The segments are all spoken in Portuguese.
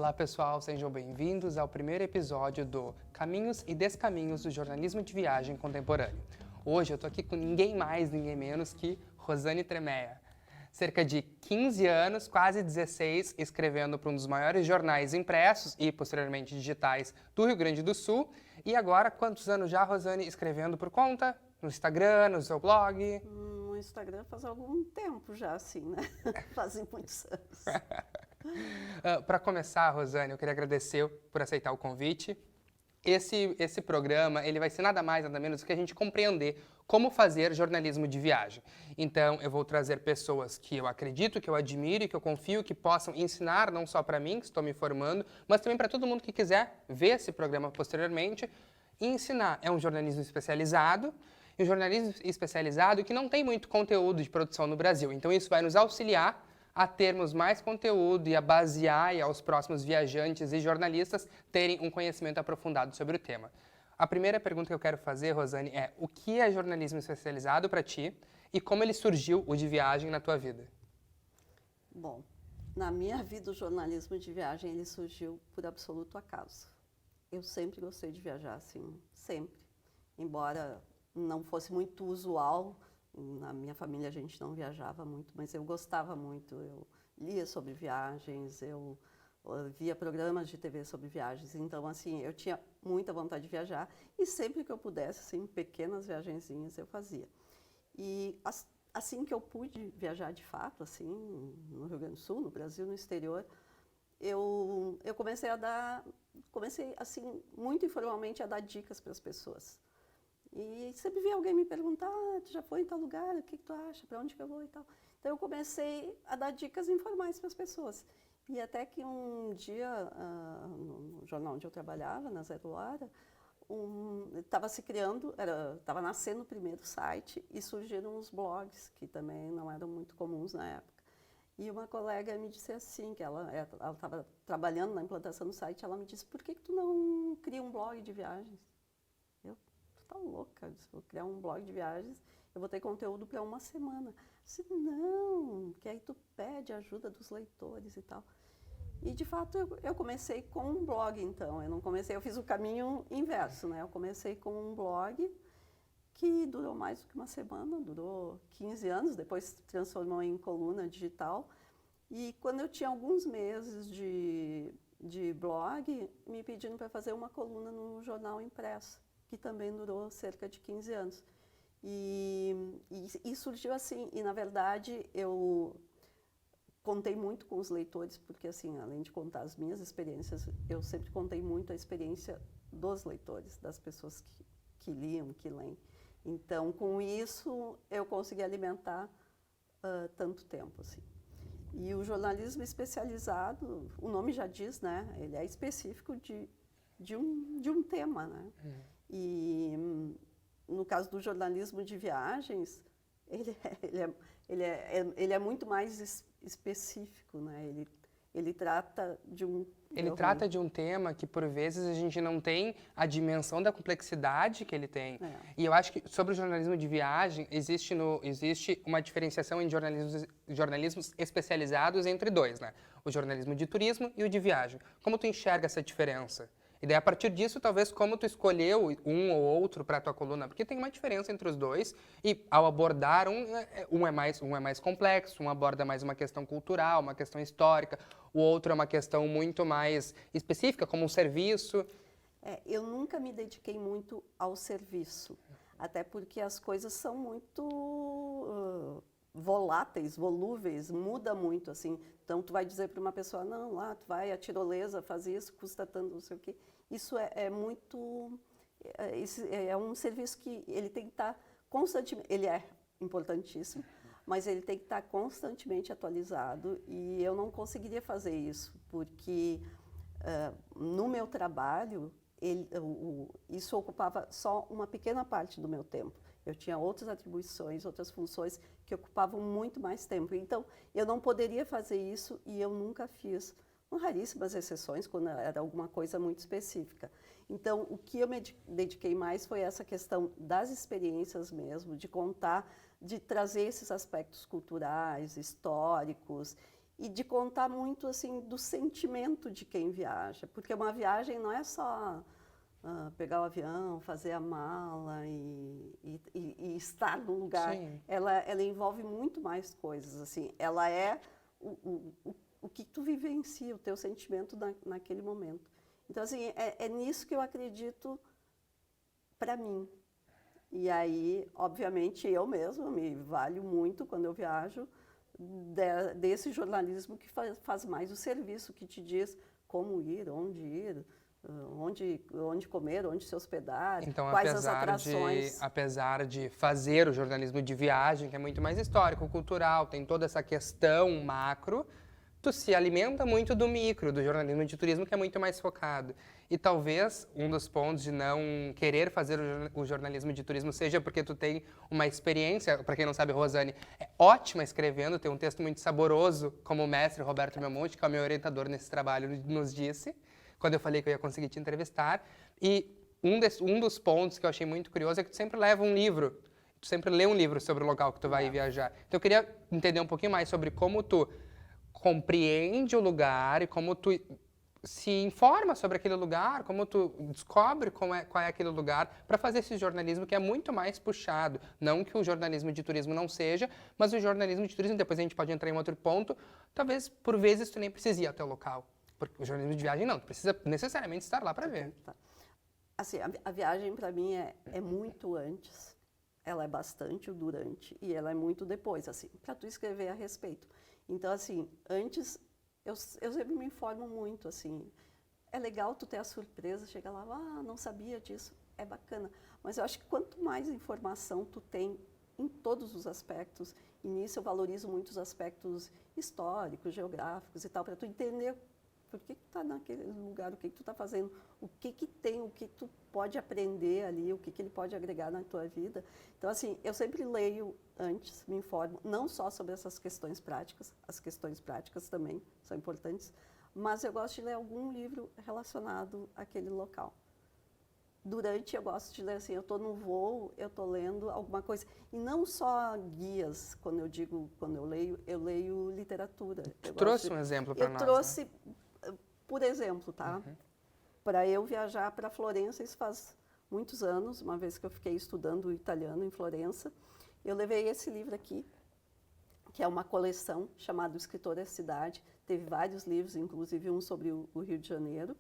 Olá pessoal, sejam bem-vindos ao primeiro episódio do Caminhos e Descaminhos do Jornalismo de Viagem Contemporâneo. Hoje eu tô aqui com ninguém mais, ninguém menos que Rosane Tremeia. Cerca de 15 anos, quase 16, escrevendo para um dos maiores jornais impressos e posteriormente digitais do Rio Grande do Sul. E agora, quantos anos já, Rosane, escrevendo por conta? No Instagram, no seu blog? No Instagram faz algum tempo já, assim, né? Fazem muitos anos. Para começar, Rosane, eu queria agradecer por aceitar o convite. Esse programa ele vai ser nada mais, nada menos do que a gente compreender como fazer jornalismo de viagem. Então, eu vou trazer pessoas que eu acredito, que eu admiro e que eu confio que possam ensinar, não só para mim, que estou me formando, mas também para todo mundo que quiser ver esse programa posteriormente e ensinar. É um jornalismo especializado, e um jornalismo especializado que não tem muito conteúdo de produção no Brasil. Então, isso vai nos auxiliar a termos mais conteúdo e a basear e aos próximos viajantes e jornalistas terem um conhecimento aprofundado sobre o tema. A primeira pergunta que eu quero fazer, Rosane, é o que é jornalismo especializado para ti e como ele surgiu, o de viagem, na tua vida? Bom, na minha vida o jornalismo de viagem ele surgiu por absoluto acaso. Eu sempre gostei de viajar, assim, sempre. Embora não fosse muito usual, na minha família a gente não viajava muito, mas eu gostava muito. Eu lia sobre viagens, eu via programas de TV sobre viagens. Então, assim, eu tinha muita vontade de viajar e sempre que eu pudesse, assim, pequenas viagenzinhas eu fazia. E assim que eu pude viajar de fato, assim, no Rio Grande do Sul, no Brasil, no exterior, eu comecei, assim, muito informalmente a dar dicas para as pessoas. E sempre via alguém me perguntar, tu já foi em tal lugar, o que tu acha, para onde que eu vou e tal. Então eu comecei a dar dicas informais para as pessoas. E até que um dia, no jornal onde eu trabalhava, na Zero Hora, estava se criando, estava nascendo o primeiro site e surgiram os blogs, que também não eram muito comuns na época. E uma colega me disse assim, que ela estava trabalhando na implantação do site, ela me disse, por que tu não cria um blog de viagens? Tá louca, vou criar um blog de viagens, eu vou ter conteúdo para uma semana. Eu disse, não, que aí tu pede ajuda dos leitores e tal. E de fato eu comecei com um blog então, eu fiz o caminho inverso, né? Eu comecei com um blog que durou mais do que uma semana, durou 15 anos, depois se transformou em coluna digital. E quando eu tinha alguns meses de blog, me pediram para fazer uma coluna no jornal impresso, que também durou cerca de 15 anos. E surgiu assim, e na verdade eu contei muito com os leitores, porque assim, além de contar as minhas experiências, eu sempre contei muito a experiência dos leitores, das pessoas que liam, que leem. Então, com isso, eu consegui alimentar tanto tempo, assim. E o jornalismo especializado, o nome já diz, né? Ele é específico de um tema, né? E no caso do jornalismo de viagens, ele é muito mais específico, né? Ele trata de um... Ele trata de um tema que, por vezes, a gente não tem a dimensão da complexidade que ele tem. É. E eu acho que, sobre o jornalismo de viagem, existe uma diferenciação em jornalismos especializados entre dois, né? O jornalismo de turismo e o de viagem. Como tu enxerga essa diferença? E daí, a partir disso, talvez, como tu escolheu um ou outro para a tua coluna, porque tem uma diferença entre os dois, e ao abordar um é mais complexo, um aborda mais uma questão cultural, uma questão histórica, o outro é uma questão muito mais específica, como um serviço. Eu nunca me dediquei muito ao serviço, até porque as coisas são muito voláteis, volúveis, muda muito, assim. Então, tu vai dizer para uma pessoa, não, lá, tu vai a tirolesa, faz isso, custa tanto, não sei o quê. Isso é muito... É um serviço que ele tem que estar constantemente... Ele é importantíssimo, mas ele tem que estar constantemente atualizado e eu não conseguiria fazer isso, porque no meu trabalho, isso ocupava só uma pequena parte do meu tempo. Eu tinha outras atribuições, outras funções que ocupavam muito mais tempo. Então, eu não poderia fazer isso e eu nunca fiz, com raríssimas exceções, quando era alguma coisa muito específica. Então, o que eu me dediquei mais foi essa questão das experiências mesmo, de contar, de trazer esses aspectos culturais, históricos e de contar muito assim do sentimento de quem viaja, porque uma viagem não é só pegar o avião, fazer a mala e estar no lugar. Sim. Ela envolve muito mais coisas, assim. Ela é o que tu vivencia, o teu sentimento naquele momento. Então, assim, é nisso que eu acredito para mim. E aí, obviamente, eu mesma me valho muito quando eu viajo desse jornalismo que faz mais o serviço, que te diz como ir, onde comer, onde se hospedar, Então, quais as atrações. apesar de fazer o jornalismo de viagem, que é muito mais histórico, cultural, tem toda essa questão macro, tu se alimenta muito do micro, do jornalismo de turismo, que é muito mais focado. E talvez um dos pontos de não querer fazer o jornalismo de turismo seja porque tu tem uma experiência, para quem não sabe, Rosane é ótima escrevendo, tem um texto muito saboroso, como o mestre Roberto Belmonte, que é o meu orientador nesse trabalho, nos disse, quando eu falei que eu ia conseguir te entrevistar. E um dos pontos que eu achei muito curioso é que tu sempre leva um livro, tu sempre lê um livro sobre o local que tu vai viajar. Então eu queria entender um pouquinho mais sobre como tu compreende o lugar e como tu se informa sobre aquele lugar, como tu descobre qual é aquele lugar, para fazer esse jornalismo que é muito mais puxado. Não que o jornalismo de turismo não seja, mas o jornalismo de turismo, depois a gente pode entrar em outro ponto, talvez por vezes tu nem precise ir até o local. Porque o jornalismo de viagem não, tu precisa necessariamente estar lá para ver. Tá. Assim, a viagem para mim é muito antes, ela é bastante o durante e ela é muito depois, assim, para tu escrever a respeito. Então, assim, antes eu sempre me informo muito, assim, é legal tu ter a surpresa, chegar lá, não sabia disso, é bacana. Mas eu acho que quanto mais informação tu tem em todos os aspectos, e nisso eu valorizo muito os aspectos históricos, geográficos e tal, para tu entender por que tu está naquele lugar, o que tu está fazendo, o que tem, o que tu pode aprender ali, o que ele pode agregar na tua vida. Então, assim, eu sempre leio antes, me informo, não só sobre essas questões práticas, as questões práticas também são importantes, mas eu gosto de ler algum livro relacionado àquele local. Durante, eu gosto de ler assim, eu estou no voo, eu estou lendo alguma coisa. E não só guias, quando eu leio literatura. Tu trouxe um exemplo para nós, Eu trouxe, né? Por exemplo, tá? Para eu viajar para Florença, isso faz muitos anos, uma vez que eu fiquei estudando italiano em Florença, eu levei esse livro aqui, que é uma coleção chamada Escritor e Cidade. Teve vários livros, inclusive um sobre o Rio de Janeiro.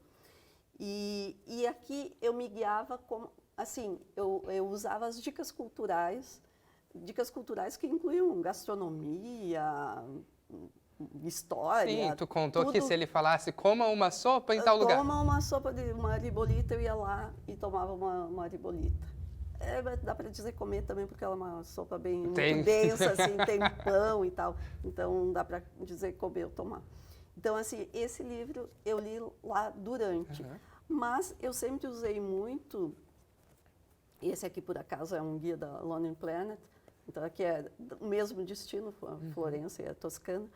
E aqui eu me guiava como, assim, eu usava as dicas culturais que incluíam gastronomia, história. Sim, tu contou tudo. que se ele falasse coma uma sopa em tal lugar. Toma uma sopa de uma ribolita, eu ia lá e tomava uma ribolita. Dá para dizer comer também, porque ela é uma sopa muito densa, assim, tem pão e tal. Então, dá para dizer comer ou tomar. Então, assim, esse livro eu li lá durante. Mas eu sempre usei muito... Esse aqui, por acaso, é um guia da Lonely Planet. Então, aqui é o mesmo destino, Florença e a Toscana.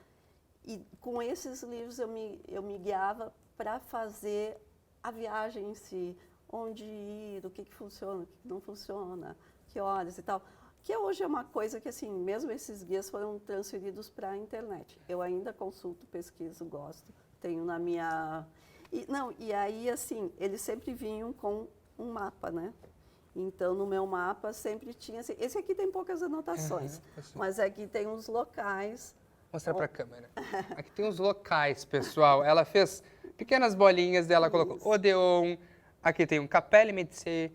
E com esses livros eu me guiava para fazer a viagem em si. Onde ir, o que funciona, o que não funciona, que horas e tal. Que hoje é uma coisa que, assim, mesmo esses guias foram transferidos para a internet. Eu ainda consulto, pesquiso, gosto, tenho na minha... E aí, assim, eles sempre vinham com um mapa, né? Então, no meu mapa sempre tinha... Assim, esse aqui tem poucas anotações, mas aqui tem uns locais... Mostrar para a câmera. Aqui tem uns locais, pessoal. Ela fez pequenas bolinhas dela, colocou Odeon... Aqui tem um Capelle Médicis,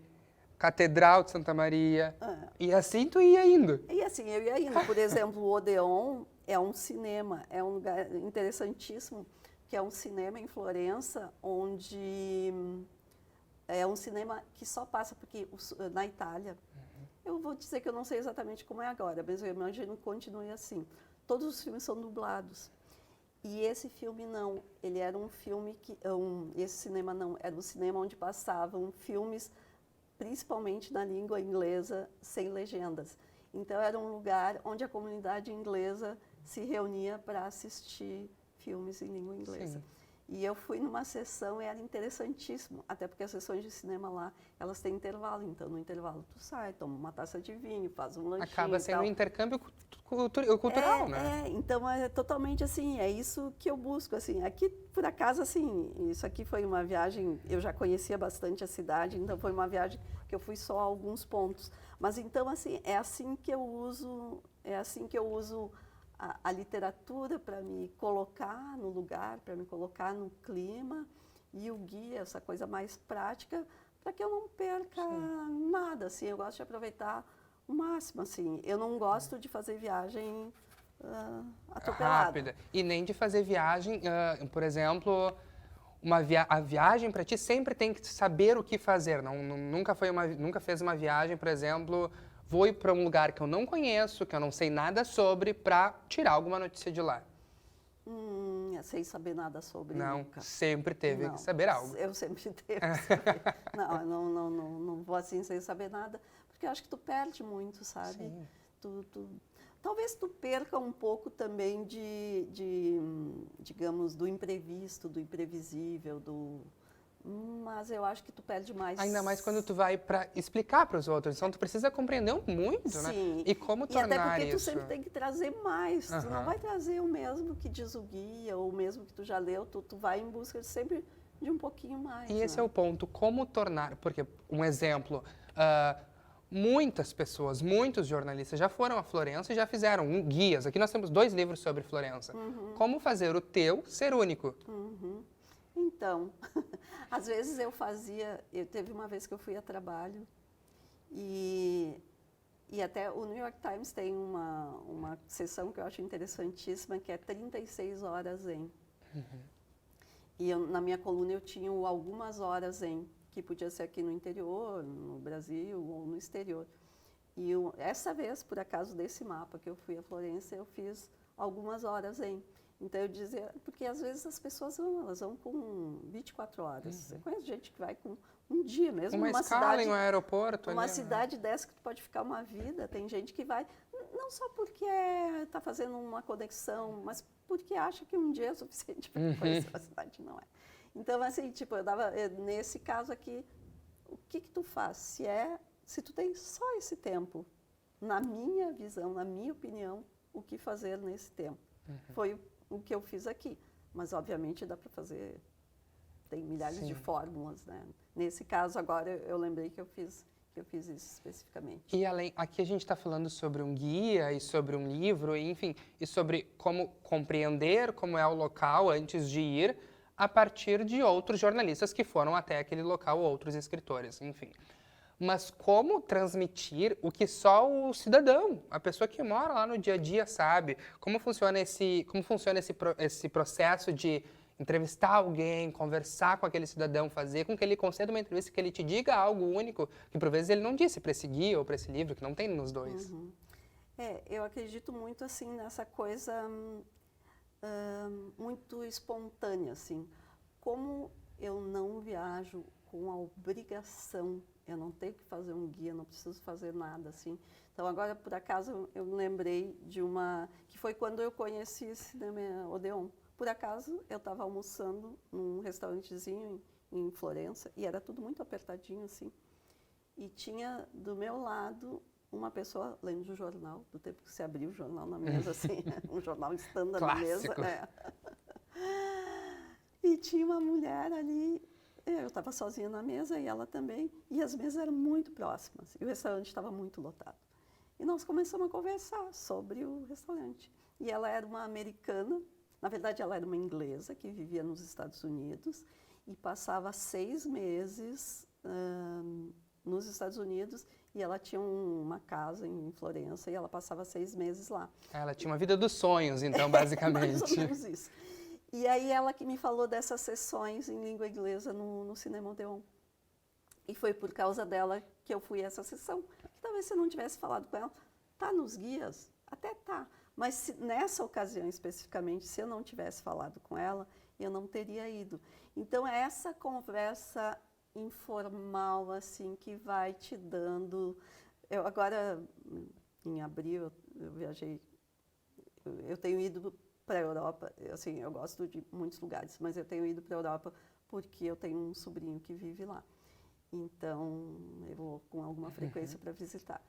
Catedral de Santa Maria, e assim tu ia indo. E assim, eu ia indo. Por exemplo, o Odeon é um cinema, é um lugar interessantíssimo, que é um cinema em Florença, onde é um cinema que só passa, porque na Itália, eu vou dizer que eu não sei exatamente como é agora, mas eu imagino que continue assim. Todos os filmes são dublados. E esse filme não, ele era um filme que, esse cinema não, era um cinema onde passavam filmes, principalmente na língua inglesa, sem legendas. Então era um lugar onde a comunidade inglesa se reunia para assistir filmes em língua inglesa. Sim. E eu fui numa sessão e era interessantíssimo, até porque as sessões de cinema lá, elas têm intervalo, então no intervalo tu sai, toma uma taça de vinho, faz um lanchinho. Acaba sendo um intercâmbio cultural, né? Então é totalmente assim, é isso que eu busco, assim. Aqui, por acaso, assim, isso aqui foi uma viagem, eu já conhecia bastante a cidade, então foi uma viagem que eu fui só a alguns pontos. Mas então, assim, é assim que eu uso a literatura para me colocar no lugar, para me colocar no clima, e o guia, essa coisa mais prática, para que eu não perca nada, assim. Eu gosto de aproveitar o máximo, assim. Eu não gosto de fazer viagem atropelada. Rápida. E nem de fazer viagem, por exemplo, a viagem para ti sempre tem que saber o que fazer. Nunca fez uma viagem, por exemplo, vou ir para um lugar que eu não conheço, que eu não sei nada sobre, para tirar alguma notícia de lá. Sem saber nada sobre Não, nunca. sempre teve que saber algo. Eu sempre tive que saber. Não vou assim sem saber nada, porque eu acho que tu perde muito, sabe? Sim. Talvez tu perca um pouco também digamos, do imprevisto, do imprevisível, mas eu acho que tu perde mais. Ainda mais quando tu vai para explicar para os outros. Então, tu precisa compreender muito, né? Sim. E como tornar até porque tu isso. sempre tem que trazer mais. Tu não Aham. vai trazer o mesmo que diz o guia, ou o mesmo que tu já leu. Tu vai em busca sempre de um pouquinho mais. E esse né? é o ponto, como tornar, porque um exemplo, muitas pessoas, muitos jornalistas já foram a Florença e já fizeram guias. Aqui nós temos 2 livros sobre Florença. Como fazer o teu ser único. Então, às vezes teve uma vez que eu fui a trabalho e até o New York Times tem uma seção que eu acho interessantíssima, que é 36 horas em. E na minha coluna eu tinha algumas horas em, que podia ser aqui no interior, no Brasil ou no exterior. E essa vez, por acaso, desse mapa que eu fui a Florença, eu fiz algumas horas em. Então eu dizia, porque às vezes as pessoas elas vão com 24 horas. Você conhece gente que vai com um dia mesmo, Uma numa escala cidade, em um aeroporto. uma ali, né? cidade dessa que tu pode ficar uma vida. Tem gente que vai, não só porque está fazendo uma conexão, mas porque acha que um dia é suficiente para conhecer a cidade, não é. Então, assim, tipo, nesse caso aqui, o que tu faz? Se tu tem só esse tempo, na minha visão, na minha opinião, o que fazer nesse tempo? Foi o que eu fiz aqui. Mas, obviamente, dá para fazer, tem milhares de fórmulas, né? Nesse caso, agora, eu lembrei que eu fiz isso especificamente. E aqui a gente está falando sobre um guia e sobre um livro, enfim, e sobre como compreender como é o local antes de ir, a partir de outros jornalistas que foram até aquele local, outros escritores, enfim. Mas como transmitir o que só o cidadão, a pessoa que mora lá no dia a dia sabe? Como funciona esse processo de entrevistar alguém, conversar com aquele cidadão, fazer com que ele conceda uma entrevista, que ele te diga algo único, que por vezes ele não disse para esse guia ou para esse livro, que não tem nos 2. Eu acredito muito assim nessa coisa muito espontânea, assim. Como eu não viajo com a obrigação, eu não tenho que fazer um guia, não preciso fazer nada, assim. Então, agora, por acaso, eu me lembrei de que foi quando eu conheci esse Cinema Odeon. Por acaso, eu estava almoçando num restaurantezinho em Florença, e era tudo muito apertadinho, assim. E tinha do meu lado uma pessoa lendo o jornal, do tempo que se abria o jornal na mesa, assim, um jornal estándar na mesa. Né? E tinha uma mulher ali, eu estava sozinha na mesa e ela também, e as mesas eram muito próximas, e o restaurante estava muito lotado. E nós começamos a conversar sobre o restaurante. E ela era uma americana, na verdade ela era uma inglesa que vivia nos Estados Unidos e passava 6 meses nos Estados Unidos, e ela tinha uma casa em Florença e ela passava 6 meses lá. Ela tinha uma vida dos sonhos, então, basicamente. Mais ou menos isso. E aí ela que me falou dessas sessões em língua inglesa no Cinema Odeon. E foi por causa dela que eu fui a essa sessão. Que talvez se eu não tivesse falado com ela, tá nos guias? Até tá. Mas nessa ocasião especificamente, se eu não tivesse falado com ela, eu não teria ido. Então, é essa conversa informal, assim, que vai te dando... Eu agora, em abril, eu viajei... Eu tenho ido para a Europa, assim, eu gosto de muitos lugares, mas eu tenho ido para a Europa porque eu tenho um sobrinho que vive lá. Então, eu vou com alguma frequência para visitar.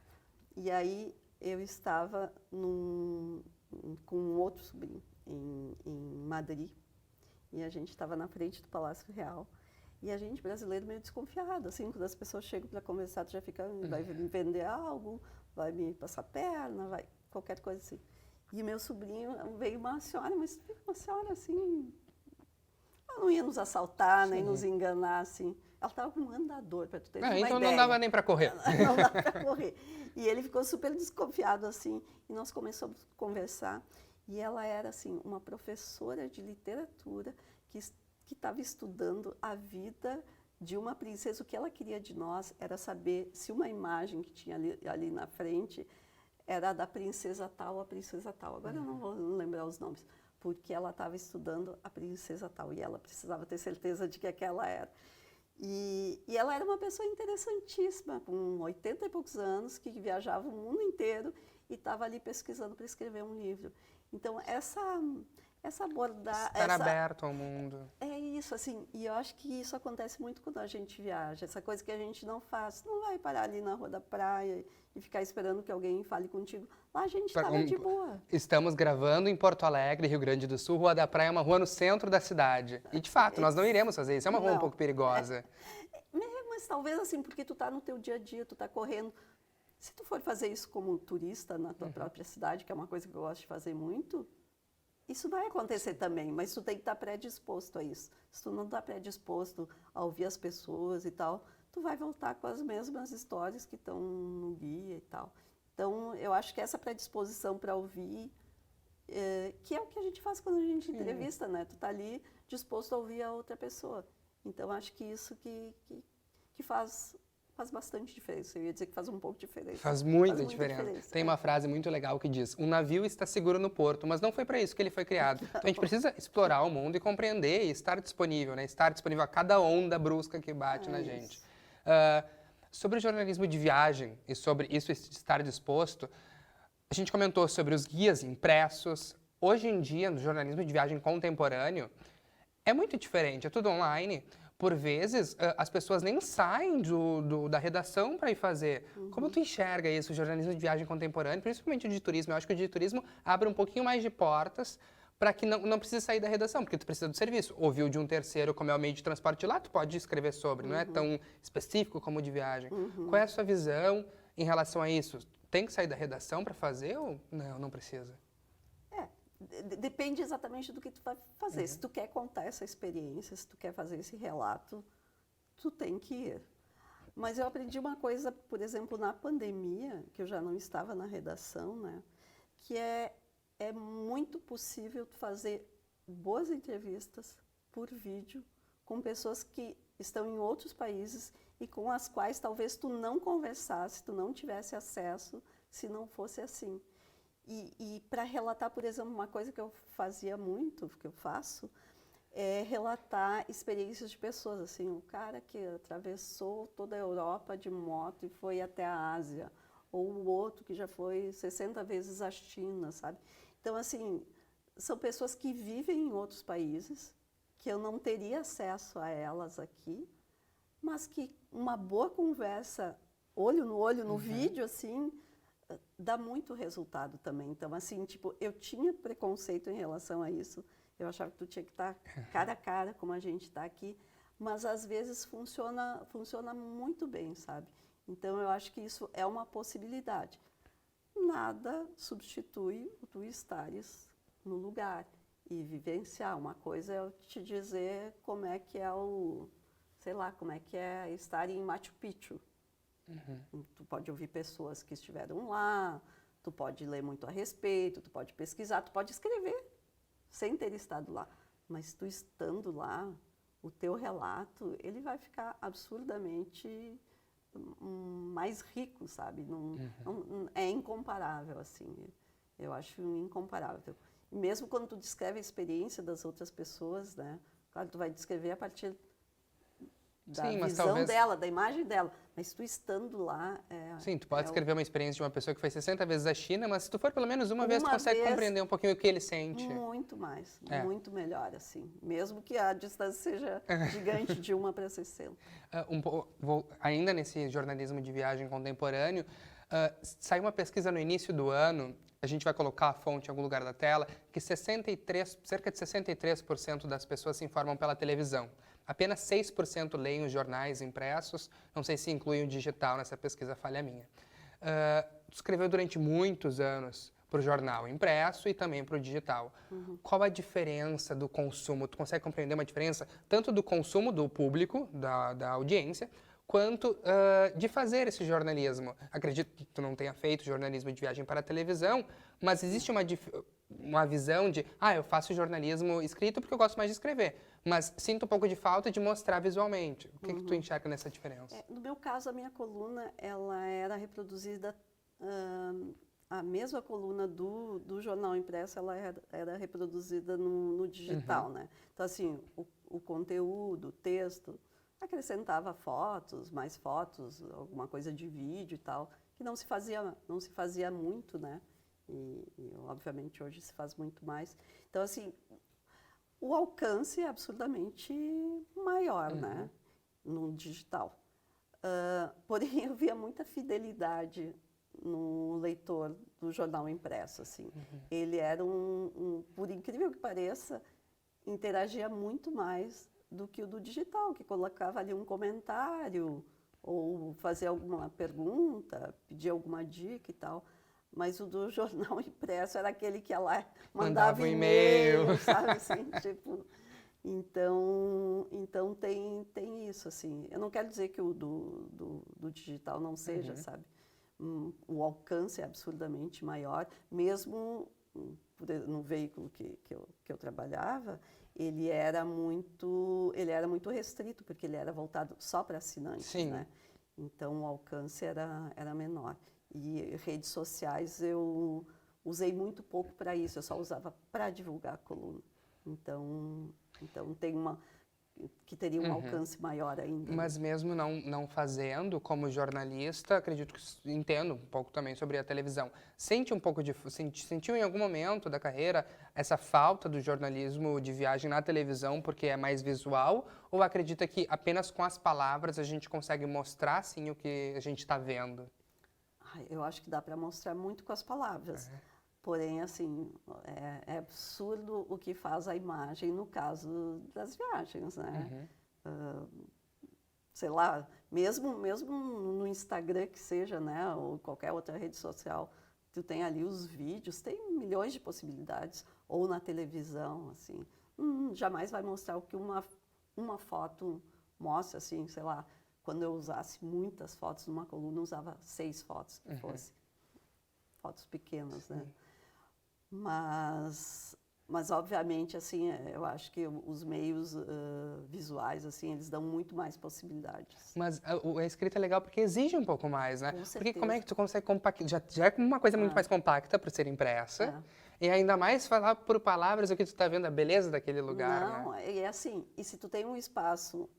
E aí, eu estava com um outro sobrinho em Madrid, e a gente estava na frente do Palácio Real. E a gente, brasileiro, meio desconfiado, assim, quando as pessoas chegam para conversar, tu já fica, vai me vender algo, vai me passar perna, vai, qualquer coisa assim. E meu sobrinho, veio uma senhora, mas uma senhora assim, ela não ia nos assaltar, nem nos enganar, assim. Ela estava com um andador, para tu ter uma ideia. Então não dava nem para correr. Não dava para correr. E ele ficou super desconfiado, assim, e nós começamos a conversar. E ela era, assim, uma professora de literatura que estava estudando a vida de uma princesa. O que ela queria de nós era saber se uma imagem que tinha ali na frente era da princesa tal, a princesa tal. Agora eu não vou lembrar os nomes, porque ela estava estudando a princesa tal e ela precisava ter certeza de que aquela era. E ela era uma pessoa interessantíssima, com 80 e poucos anos, que viajava o mundo inteiro e estava ali pesquisando para escrever um livro. Então, essa abordagem... Estar aberto ao mundo. É isso, assim, e eu acho que isso acontece muito quando a gente viaja, essa coisa que a gente não faz. Não vai parar ali na rua da praia e ficar esperando que alguém fale contigo. Lá a gente estava de boa. Estamos gravando em Porto Alegre, Rio Grande do Sul. Rua da Praia é uma rua no centro da cidade. E, de fato, nós não iremos fazer isso. É uma rua um pouco perigosa. Mas talvez, assim, porque tu está no teu dia a dia, tu está correndo. Se tu for fazer isso como turista na tua própria cidade, que é uma coisa que eu gosto de fazer muito, isso vai acontecer também, mas tu tem que estar predisposto a isso. Se tu não está predisposto a ouvir as pessoas e tal, tu vai voltar com as mesmas histórias que estão no guia e tal. Então, eu acho que essa predisposição para ouvir, que é o que a gente faz quando a gente entrevista, né? Tu está ali disposto a ouvir a outra pessoa. Então, acho que isso que faz bastante diferença. Eu ia dizer que faz um pouco de diferença. Faz muita diferença. Tem uma frase muito legal que diz: um navio está seguro no porto, mas não foi para isso que ele foi criado. Então a gente precisa explorar o mundo e compreender e estar disponível, né? Estar disponível a cada onda brusca que bate na gente. Sobre o jornalismo de viagem e sobre isso estar disposto, a gente comentou sobre os guias impressos. Hoje em dia, no jornalismo de viagem contemporâneo, é muito diferente, é tudo online. Por vezes, as pessoas nem saem da redação para ir fazer. Como tu enxerga isso, o jornalismo de viagem contemporâneo, principalmente o de turismo? Eu acho que o de turismo abre um pouquinho mais de portas para que não precise sair da redação, porque tu precisa do serviço. Ouviu de um terceiro como é o meio de transporte lá, tu pode escrever sobre, não é tão específico como o de viagem. Qual é a sua visão em relação a isso? Tem que sair da redação para fazer ou não precisa? Depende exatamente do que tu vai fazer. Se tu quer contar essa experiência, se tu quer fazer esse relato, tu tem que ir. Mas eu aprendi uma coisa, por exemplo, na pandemia, que eu já não estava na redação, né? Que é muito possível tu fazer boas entrevistas por vídeo com pessoas que estão em outros países e com as quais talvez tu não conversasse, tu não tivesse acesso se não fosse assim. E para relatar, por exemplo, uma coisa que eu fazia muito, que eu faço, é relatar experiências de pessoas, assim, o cara que atravessou toda a Europa de moto e foi até a Ásia, ou o outro que já foi 60 vezes à China, sabe? Então, assim, são pessoas que vivem em outros países, que eu não teria acesso a elas aqui, mas que uma boa conversa, olho no olho, no vídeo, assim, dá muito resultado também. Então, assim, tipo, eu tinha preconceito em relação a isso. Eu achava que tu tinha que estar cara a cara, como a gente está aqui. Mas, às vezes, funciona muito bem, sabe? Então, eu acho que isso é uma possibilidade. Nada substitui o tu estares no lugar e vivenciar. Uma coisa é eu te dizer como é que é como é que é estar em Machu Picchu. Tu pode ouvir pessoas que estiveram lá, tu pode ler muito a respeito, tu pode pesquisar, tu pode escrever sem ter estado lá. Mas tu estando lá, o teu relato, ele vai ficar absurdamente mais rico, sabe? É incomparável, assim. Eu acho incomparável. E mesmo quando tu descreve a experiência das outras pessoas, né? Claro, tu vai descrever a partir da visão dela, da imagem dela. Mas tu estando lá... Sim, tu pode escrever uma experiência de uma pessoa que foi 60 vezes à China, mas se tu for pelo menos uma vez, tu consegue compreender um pouquinho o que ele sente. Muito mais, muito melhor, assim. Mesmo que a distância seja gigante de uma para 60. Ainda nesse jornalismo de viagem contemporâneo, Saiu uma pesquisa no início do ano, a gente vai colocar a fonte em algum lugar da tela, que cerca de 63% das pessoas se informam pela televisão. Apenas 6% leem os jornais impressos, não sei se inclui o digital nessa pesquisa, falha minha. Tu escreveu durante muitos anos para o jornal impresso e também para o digital. Qual a diferença do consumo? Tu consegue compreender uma diferença tanto do consumo do público, da audiência, quanto de fazer esse jornalismo? Acredito que tu não tenha feito jornalismo de viagem para a televisão, mas existe uma visão de, eu faço jornalismo escrito porque eu gosto mais de escrever, mas sinto um pouco de falta de mostrar visualmente. O que que tu enxerga nessa diferença? No meu caso, a minha coluna, ela era reproduzida, a mesma coluna do jornal impresso, ela era reproduzida no digital, né? Então, assim, o conteúdo, o texto, acrescentava fotos, mais fotos, alguma coisa de vídeo e tal, que não se fazia muito, né? E obviamente hoje se faz muito mais. Então, assim, o alcance é absurdamente maior, né? No digital. Porém, eu via muita fidelidade no leitor do jornal impresso, assim. Ele era por incrível que pareça, interagia muito mais do que o do digital, que colocava ali um comentário ou fazia alguma pergunta, pedia alguma dica e tal. Mas o do jornal impresso era aquele que ela mandava um e-mail, sabe assim, tipo... Então tem isso, assim. Eu não quero dizer que o do digital não seja, sabe? O alcance é absurdamente maior, mesmo no veículo que eu trabalhava, ele era muito restrito, porque ele era voltado só para assinantes, né? Então o alcance era menor. E redes sociais eu usei muito pouco para isso, eu só usava para divulgar a coluna. Então tem que teria um alcance maior ainda. Mas mesmo não fazendo, como jornalista, acredito que entendo um pouco também sobre a televisão. Sentiu em algum momento da carreira essa falta do jornalismo de viagem na televisão porque é mais visual? Ou acredita que apenas com as palavras a gente consegue mostrar, sim, o que a gente está vendo? Eu acho que dá para mostrar muito com as palavras. Porém, assim, é absurdo o que faz a imagem no caso das viagens, né? Sei lá, mesmo no Instagram que seja, né? Ou qualquer outra rede social, tu tem ali os vídeos, tem milhões de possibilidades. Ou na televisão, assim. Jamais vai mostrar o que uma foto mostra, assim, sei lá. Quando eu usasse muitas fotos numa coluna, eu usava 6 fotos, que fosse fotos pequenas, né? Mas obviamente, assim, eu acho que os meios visuais, assim, eles dão muito mais possibilidades. Mas a escrita é legal porque exige um pouco mais, né? Com certeza. Porque como é que tu consegue compactar? Já é uma coisa muito mais compacta para ser impressa. E ainda mais falar por palavras o que tu está vendo, a beleza daquele lugar, Não, né? é assim, e se tu tem um espaço,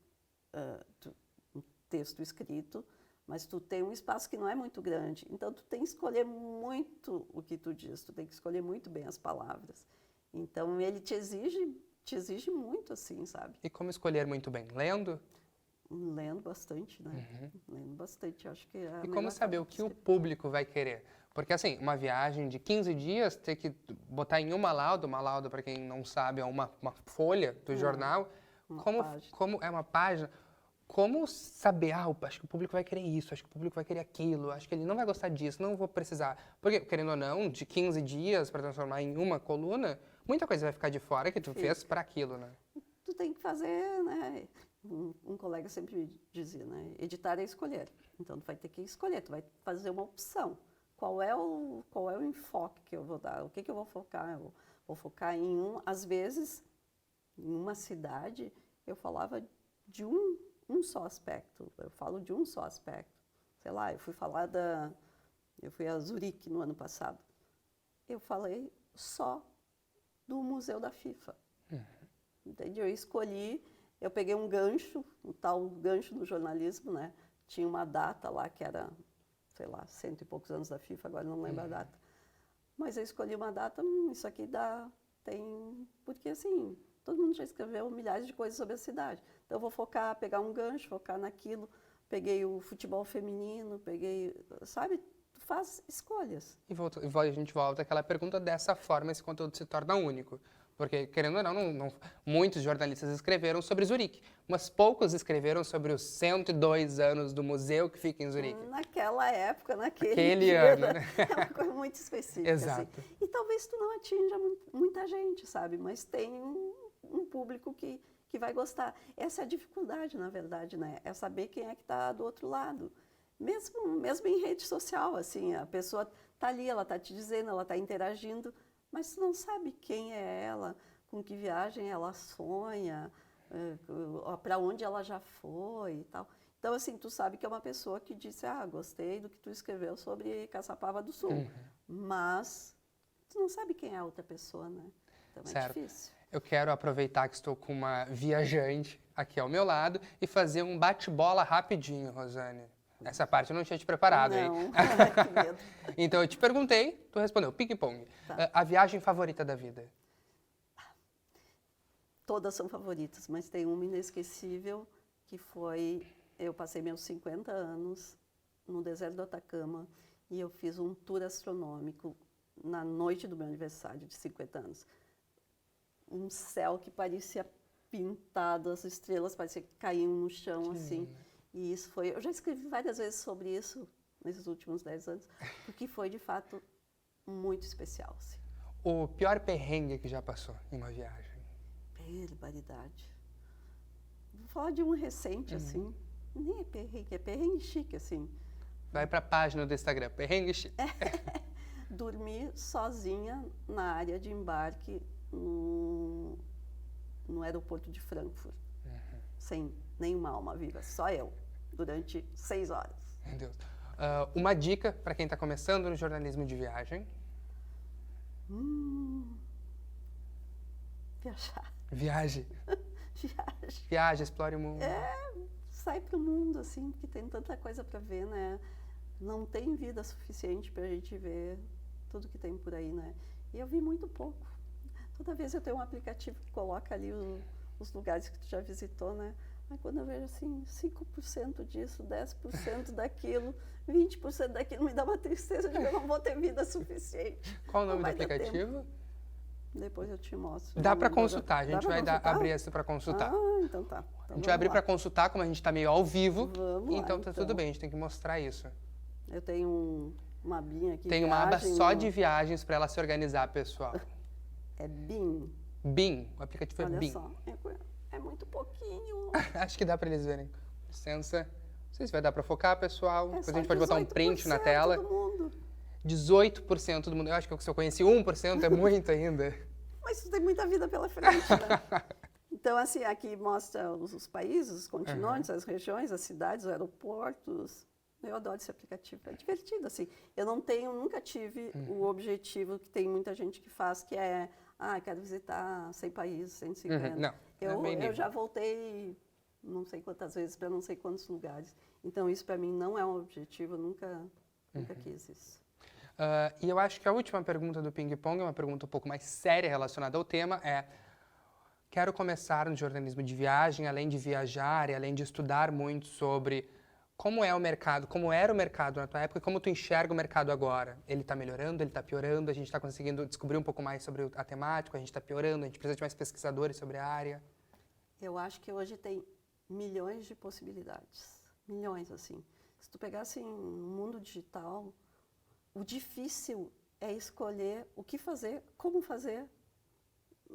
um texto escrito, mas tu tem um espaço que não é muito grande, então tu tem que escolher muito o que tu diz, tu tem que escolher muito bem as palavras. Então ele te exige muito, assim, sabe? E como escolher muito bem? Lendo? Lendo bastante, né? Lendo bastante, acho que é a E como melhor saber forma o de que o escrever. público vai querer? Porque, assim, uma viagem de 15 dias, ter que botar em uma lauda, para quem não sabe, é uma folha do jornal. Uma Como página. é uma página? Como saber, acho que o público vai querer isso, acho que o público vai querer aquilo, acho que ele não vai gostar disso, não vou precisar. Porque, querendo ou não, de 15 dias para transformar em uma coluna, muita coisa vai ficar de fora que tu fez para aquilo, né? Tu tem que fazer, né? Um colega sempre dizia, né? Editar é escolher. Então tu vai ter que escolher, tu vai fazer uma opção. Qual é o enfoque que eu vou dar? O que eu vou focar? Eu vou focar às vezes, em uma cidade, eu falava de um só aspecto. Eu falo de um só aspecto. Sei lá, eu fui a Zurique no ano passado. Eu falei só do Museu da FIFA. Entende? Eu peguei um gancho, um tal gancho do jornalismo, né? Tinha uma data lá que era, sei lá, 100 e poucos anos da FIFA, agora não lembro a data. Mas eu escolhi uma data, isso aqui porque assim, todo mundo já escreveu milhares de coisas sobre a cidade. Então eu vou pegar um gancho, focar naquilo. Peguei o futebol feminino, sabe? faz escolhas. A gente volta àquela pergunta, dessa forma esse conteúdo se torna único. Porque, querendo ou não, muitos jornalistas escreveram sobre Zurique, mas poucos escreveram sobre os 102 anos do museu que fica em Zurique. Naquela época, naquele Aquele dia, ano, né? É uma coisa muito específica. Exato. Assim. E talvez tu não atinja muita gente, sabe? Mas tem um público que vai gostar. Essa é a dificuldade, na verdade, né? É saber quem é que está do outro lado. Mesmo em rede social, assim, a pessoa está ali, ela está te dizendo, ela está interagindo, mas tu não sabe quem é ela, com que viagem ela sonha, para onde ela já foi e tal. Então, assim, tu sabe que é uma pessoa que disse, gostei do que tu escreveu sobre Caçapava do Sul, mas tu não sabe quem é a outra pessoa, né? Então é difícil. Eu quero aproveitar que estou com uma viajante aqui ao meu lado e fazer um bate-bola rapidinho, Rosane. Essa parte eu não tinha te preparado, hein? Não, que medo. Então eu te perguntei, tu respondeu, ping-pong. Tá. A viagem favorita da vida? Todas são favoritas, mas tem uma inesquecível que foi, eu passei meus 50 anos no deserto do Atacama e eu fiz um tour astronômico na noite do meu aniversário de 50 anos. Um céu que parecia pintado, as estrelas pareciam que caíam no chão, assim. E isso foi... Eu já escrevi várias vezes sobre isso nesses últimos 10 anos, porque foi, de fato, muito especial, assim. O pior perrengue que já passou em uma viagem? Barbaridade. Vou falar de um recente, assim. Nem é perrengue chique, assim. Vai pra página do Instagram, perrengue chique. Dormi sozinha na área de embarque no aeroporto de Frankfurt, sem nenhuma alma viva, só eu, durante 6 horas. Meu Deus. Uma dica para quem está começando no jornalismo de viagem? Viajar. Viaje. Viagem. Viaje, explore o mundo. Sai pro mundo, assim, porque tem tanta coisa para ver, né? Não tem vida suficiente para a gente ver tudo que tem por aí, né? E eu vi muito pouco. Toda vez eu tenho um aplicativo que coloca ali os lugares que tu já visitou, né? Mas quando eu vejo assim, 5% disso, 10% daquilo, 20% daquilo, me dá uma tristeza de que eu não vou ter vida suficiente. Qual o nome do aplicativo? Depois eu te mostro. Dá para consultar, a gente vai abrir esse para consultar. Então tá. Então a gente vai abrir para consultar, como a gente está meio ao vivo. Vamos então lá, tá tudo bem, a gente tem que mostrar isso. Eu tenho uma abinha aqui. Tem uma aba só de viagens para ela se organizar, pessoal. É BIM. BIM, o aplicativo é BIM. Olha só, é muito pouquinho. Acho que dá para eles verem. Licença. Não sei se vai dar para focar, pessoal. Depois a gente pode botar um 18% print na tela. do mundo. 18% do mundo. Eu acho que se eu conheci 1%, é muito ainda. Mas tu tem muita vida pela frente, né? Então, assim, aqui mostra os países, os continentes, as regiões, as cidades, os aeroportos. Eu adoro esse aplicativo, é divertido, assim. Eu nunca tive o objetivo que tem muita gente que faz, que é, quero visitar 100 países, 150. Não, eu já voltei não sei quantas vezes para não sei quantos lugares. Então, isso para mim não é um objetivo, eu nunca quis isso. E eu acho que a última pergunta do Ping Pong é uma pergunta um pouco mais séria relacionada ao tema, quero começar no jornalismo de viagem, além de viajar e além de estudar muito sobre como é o mercado, como era o mercado na tua época e como tu enxerga o mercado agora. Ele está melhorando, ele está piorando, a gente está conseguindo descobrir um pouco mais sobre a temática, a gente está piorando, a gente precisa de mais pesquisadores sobre a área. Eu acho que hoje tem milhões de possibilidades, milhões, assim. Se tu pegar, assim, no mundo digital, o difícil é escolher o que fazer, como fazer,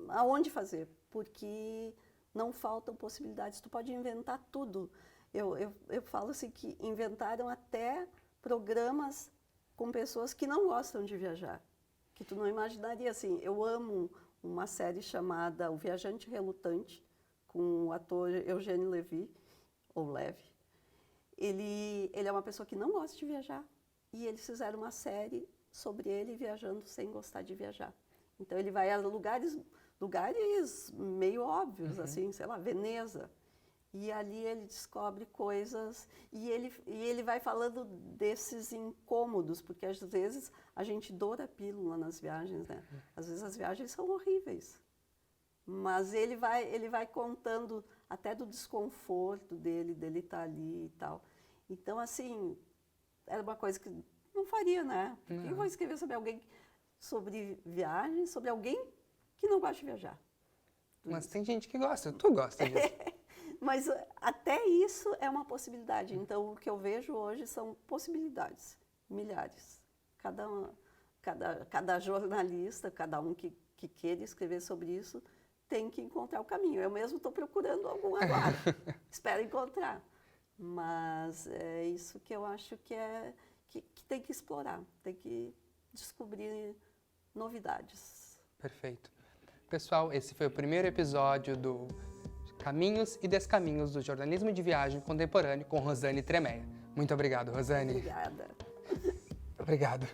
aonde fazer, porque não faltam possibilidades. Tu pode inventar tudo. Eu falo assim que inventaram até programas com pessoas que não gostam de viajar, que tu não imaginaria, assim. Eu amo uma série chamada O Viajante Relutante, com o ator Eugênio Levy, ou Levy. Ele é uma pessoa que não gosta de viajar, e eles fizeram uma série sobre ele viajando sem gostar de viajar. Então ele vai a lugares meio óbvios, assim, sei lá, Veneza. E ali ele descobre coisas e ele vai falando desses incômodos, porque às vezes a gente doura a pílula nas viagens, né? Às vezes as viagens são horríveis, mas ele vai contando até do desconforto dele estar ali e tal. Então, assim, era uma coisa que não faria, né? Por que Não. eu vou escrever sobre viagem, sobre alguém que não gosta de viajar? Mas tem gente que gosta, tu gosta disso. Mas até isso é uma possibilidade. Então, o que eu vejo hoje são possibilidades, milhares. Cada jornalista, cada um que queira escrever sobre isso, tem que encontrar o caminho. Eu mesmo estou procurando algum agora. Espero encontrar. Mas é isso que eu acho que tem que explorar, tem que descobrir novidades. Perfeito. Pessoal, esse foi o primeiro episódio do Caminhos e Descaminhos do Jornalismo de Viagem Contemporâneo com Rosane Tremeia. Muito obrigado, Rosane. Obrigada. Obrigado.